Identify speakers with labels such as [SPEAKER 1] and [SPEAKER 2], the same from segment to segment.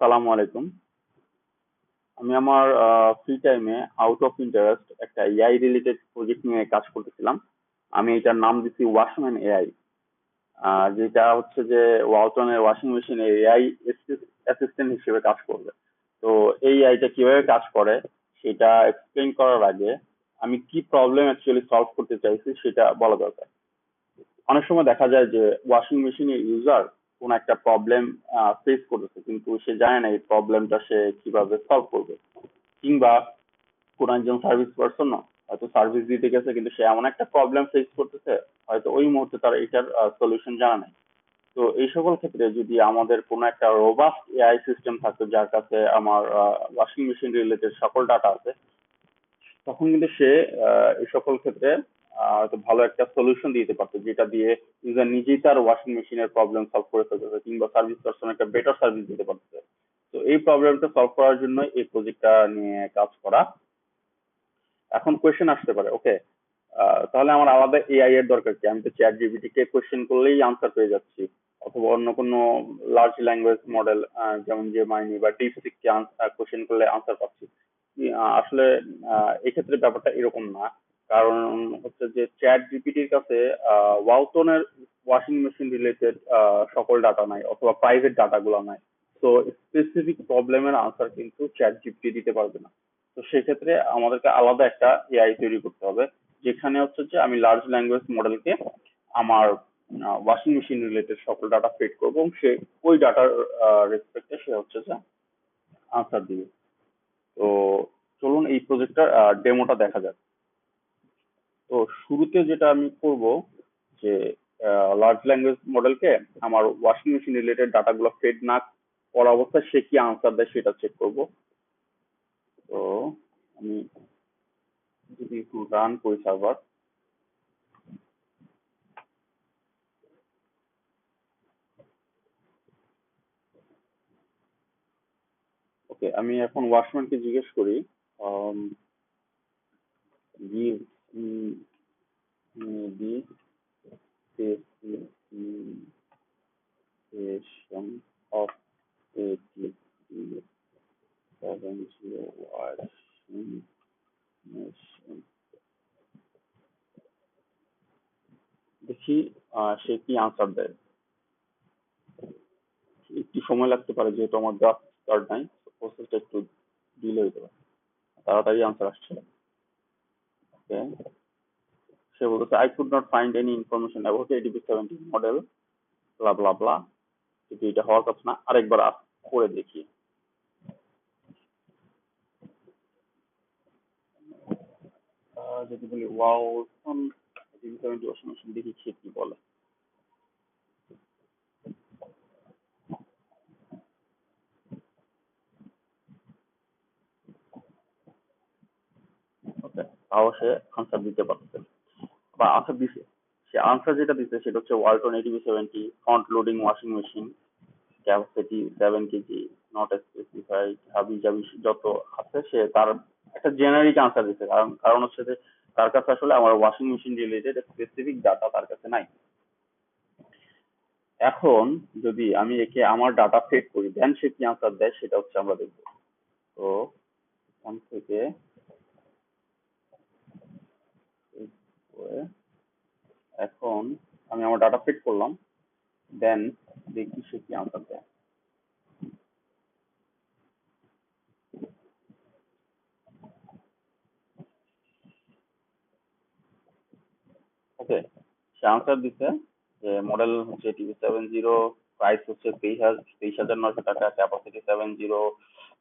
[SPEAKER 1] আসসালামু আলাইকুম। আমি আমার ফ্রি টাইমে আউট অফ ইন্টারেস্ট একটা এআই রিলেটেড প্রজেক্ট নিয়ে কাজ করতেছিলাম। আমি এটার নাম দিচ্ছি ওয়াশম্যান এআই। যেটা হচ্ছে যে ওয়ালটনের ওয়াশিং মেশিনে এআই অ্যাসিস্ট্যান্ট হিসেবে কাজ করবে। তো এই এআইটা কিভাবে কাজ করে সেটা এক্সপ্লেইন করার আগে আমি কি প্রবলেম অ্যাকচুয়ালি সলভ করতে চাইছি সেটা বলা দরকার। অনেক সময় দেখা যায় যে ওয়াশিং মেশিনের ইউজার কোন একটা প্রবলেম ফেস করতেছে, কিন্তু সে জানে না এই প্রবলেমটা সে কিভাবে সলভ করবে। কিংবা কোন একজন সার্ভিস পার্সন হয়তো সার্ভিস দিতে গেছে, কিন্তু সে এমন একটা প্রবলেম ফেস করতেছে, হয়তো ওই মুহূর্তে তার এটার সলিউশন জানা নেই। তো এই সকল ক্ষেত্রে যদি আমাদের কোনো একটা রোবাস্ট এআই সিস্টেম থাকতো যার কাছে আমার ওয়াশিং মেশিন রিলেটেড সকল ডাটা আছে, তখন কিন্তু সে এই সকল ক্ষেত্রে হয়তো ভালো একটা সলিউশন দিতে পারতো, যেটা দিয়ে ইউজার নিজেই তার ওয়াশিং মেশিনের প্রবলেম সলভ করে ফেলতে, কিংবা সার্ভিস পার্সন একটা বেটার সার্ভিস দিতে পারতো। তো এই প্রবলেমটা সলভ করার জন্য এই প্রজেক্টটা নিয়ে কাজ করা। এখন কোয়েশ্চেন আসতে পারে, ওকে, তাহলে আমার আলাদা এআই এর দরকার কি? আমি তো চ্যাট জিপিটি কে কোয়েশ্চেন করলেই আনসার পেয়ে যাচ্ছি, অথবা অন্য কোনো লার্জ ল্যাঙ্গুয়েজ মডেল যেমন জেমাইনি বা ডিপসিক কে কোয়েশ্চেন করলে আনসার পাচ্ছি। আসলে এক্ষেত্রে ব্যাপারটা এরকম না। কারণ হচ্ছে যে চ্যাট জিপিটির কাছে ওয়ালটনের ওয়াশিং মেশিন রিলেটেড সকল ডাটা নাই, অথবা প্রাইভেট ডাটাগুলো নাই। তো স্পেসিফিক প্রবলেমের আনসার কিন্তু চ্যাট জিপিটি দিতে পারবে না। তো সেক্ষেত্রে আমাদেরকে আলাদা একটা এআই তৈরি করতে হবে, যেখানে হচ্ছে যে আমি লার্জ ল্যাঙ্গুয়েজ মডেলকে আমার ওয়াশিং মেশিন রিলেটেড সকল ডাটা ফিড করবো, এবং সে ওই ডাটার রেসপেক্টে সে হচ্ছে যে আনসার দিবে। তো চলুন এই প্রজেক্টটার ডেমোটা দেখা যাক। তো শুরুতে যেটা আমি করব যে লার্জ ল্যাঙ্গুয়েজ মডেলকে আমার ওয়াশিং মেশিন রিলেটেড ডাটাগুলো ফিড না করা অবস্থায় সে কি আনসার দেয় সেটা চেক করব। তো আমি যদি একটু রান করি সার্ভার। ওকে, আমি এখন ওয়াশম্যানকে জিজ্ঞেস করি give me the specification of a T70 washing machine. দেখি সে কি আনসার দেয়। একটু সময় লাগতে পারে, যেহেতু আমার ড্রাফট স্টার্ট নাই, প্রসেসটা একটু ডিলে হতে পারে। তাড়াতাড়ি আনসার আসছে। ওকে, সে বলতেছে I could not find any information about ADP-70 model, blah blah blah. কিন্তু এটা হওয়ার কথা না, আরেকবার করে দেখি। যদি বলি ওয়াও ADP-70 ওয়াশিং মেশিন, দেখি সে কি বলে। ওকে, তাও সে আনসার দিতে পারছে, বা আনসার দিছে। সে আনসার যেটা দিচ্ছে সেটা হচ্ছে Walton ADP-70 front loading washing machine, capacity 7 KG, not specified, হাবি জাবি যত আছে সে তার একটা জেনারিক আনসার দিচ্ছে। কারণ কারণ হচ্ছে যে তার কাছে আসলে আমার washing machine related specific data তার কাছে নাই। এখন যদি আমি একে আমার ডাটা ফিড করি, দেন সে কি আনসার দেয় সেটা হচ্ছে আমরা দেখবো। তো এখান থেকে এখন আমি আমার ডাটা ফিড করলাম, দেন দেখি সে কি আনসার দেয়। ওকে, সে আনসার দিচ্ছে যে মডেল হচ্ছে TV-70, প্রাইস হচ্ছে 23,900 টাকা, ক্যাপাসিটি 70,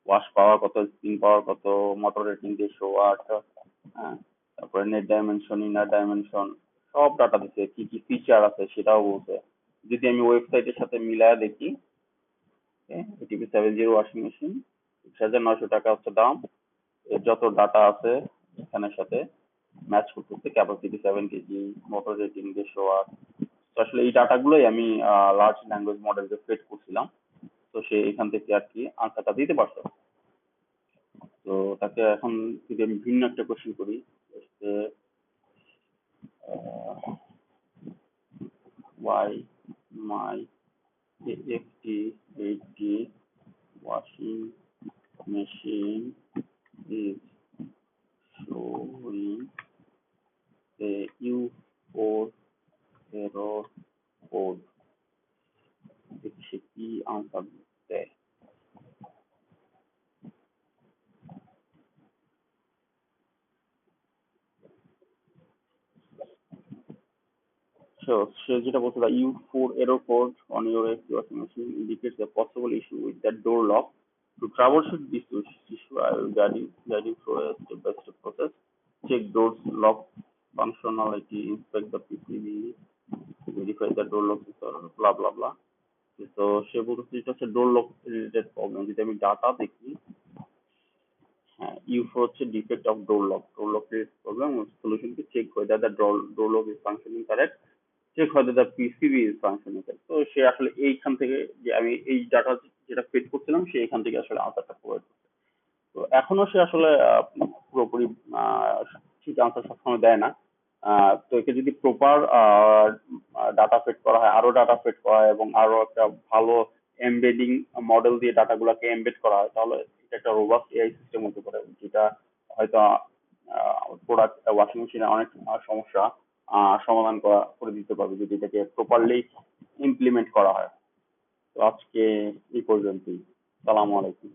[SPEAKER 1] ওয়াশ পাওয়ার কত, স্পিন পাওয়ার কত, মোটর রেটিং 150 ওয়াট, হ্যাঁ, তারপরে নেট ডাইমেনশন, ইনার ডাইমেনশন, সব ডাটা দিচ্ছে, কি কি ফিচার আছে সেটাও বলছে। যদি আমি ওয়েবসাইটের সাথে মিলায় দেখি, TV-70 ওয়াশিং মেশিন 23,900 টাকা হচ্ছে দাম, এর যত ডাটা আছে এখানের সাথে ম্যাচ করতেছে, capacity 7 KG, motor rating 150 watt. তো আসলে এই ডাটাগুলোই আমি লার্জ ল্যাঙ্গুয়েজ মডেলকে ফিড করছিলাম। তো সে এখান থেকে আর কি আনসারটা দিতে পারতো। তো তাকে এখন যদি আমি ভিন্ন একটা কোশ্চেন করি, Y my AFT 80 washing machine is showing a U4 error code, দেখছি কি আনসার দেয়। So সে যেটা বলছে, the U4 error code on your AC washing machine indicates a possible issue with that door lock. To troubleshoot this issue, I will guide you through a step-by-step process. Check doors lock functionality, inspect the PCB, verify the door lock is blah blah blah. তো সে বলতেছে এটা হচ্ছে ডোর lock related problem. যদি আমি data দেখি, হ্যাঁ, U4 হচ্ছে defect of door lock related problem. Solution কি, check whether the door lock is functioning correct, check whether the PCB is functioning correct। তো সে আসলে এইখান থেকে, যে আমি এই ডাটা যেটা ফিট করছিলাম, সে এখান থেকে আসলে আনসারটা প্রোভাইড করছে। তো এখনো সে আসলে পুরোপুরি ঠিক আনসার সবসময় দেয় না। তো একে যদি প্রপার ডাটা ফিট করা হয়, আরো ডাটা ফিট করা হয় এবং আরো একটা ভালো এমবেডিং মডেল দিয়ে ডাটাগুলোকে এমবেড করা হয়, তাহলে এটা একটা রোবাস্ট এআই সিস্টেম হতে পারে, যেটা হয়তো প্রোডাক্ট ওয়াশিং মেশিনের অনেক সমস্যা সমাধান করে দিতে পারবে, যদি এটাকে প্রপারলি ইমপ্লিমেন্ট করা হয়। তো আজকে এই পর্যন্তই। সালামু আলাইকুম।